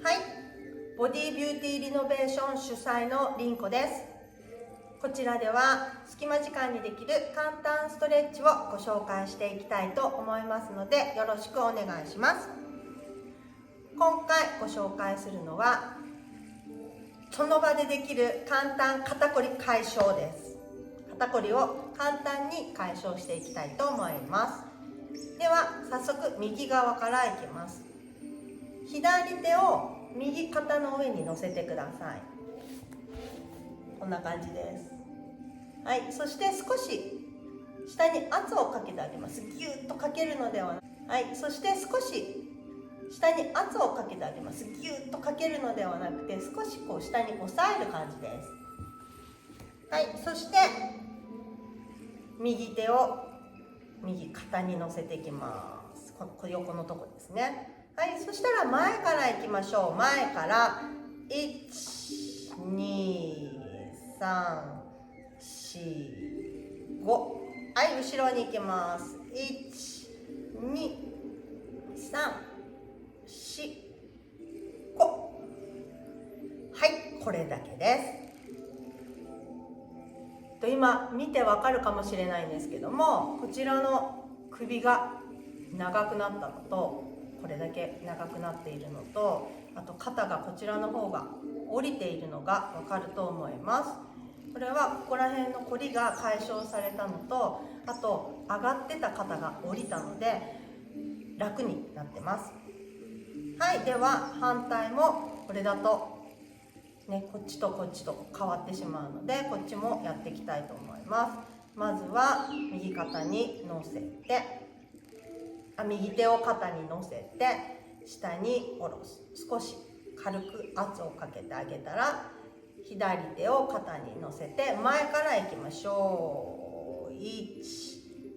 はい、ボディビューティーリノベーション主催のりんこです。こちらでは隙間時間にできる簡単ストレッチをご紹介していきたいと思いますので、よろしくお願いします。今回ご紹介するのはその場でできる簡単肩こり解消です。肩こりを簡単に解消していきたいと思います。では早速右側からいきます。左手を右肩の上に乗せてください。こんな感じです。はい、そして少し下に圧をかけてあげます。ぎゅっとかけるのではなく、はい、そして少し下に圧をかけてあげます。ぎゅっとかけるのではなくて、少しこう下に押さえる感じです。はい、そして右手を右肩に乗せていきます。この横のとこですね。はい、そしたら前からいきましょう。前から1、2、3、4、5。はい、後ろに行きます。1、2、3、4、5。はい、これだけです。今見てわかるかもしれないんですけども、こちらの首が長くなったのと、これだけ長くなっているのと、あと肩がこちらの方が下りているのがわかると思います。これはここら辺のこりが解消されたのと、あと上がってた肩が下りたので楽になってます。はい、では反対もこれだとね、こっちとこっちと変わってしまうので、こっちもやっていきたいと思います。まずは右肩に乗せて、右手を肩に乗せて下に下ろす。少し軽く圧をかけてあげたら、左手を肩に乗せて前からいきましょう。1、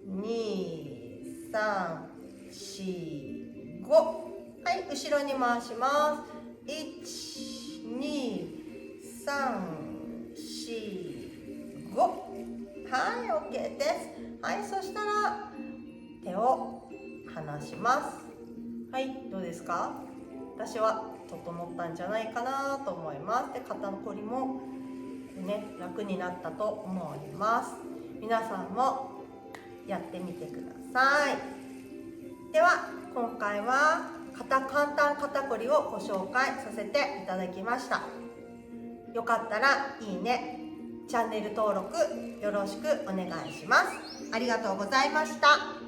2、3、4、5。はい、後ろに回します。1、2、3、4、5。はい、OK です。はい、そしたら手を離します。はい、どうですか？私は整ったんじゃないかなと思います。で、肩のこりもね、楽になったと思います。皆さんもやってみてください。では今回は簡単肩こりをご紹介させていただきました。よかったらいいね、チャンネル登録よろしくお願いします。ありがとうございました。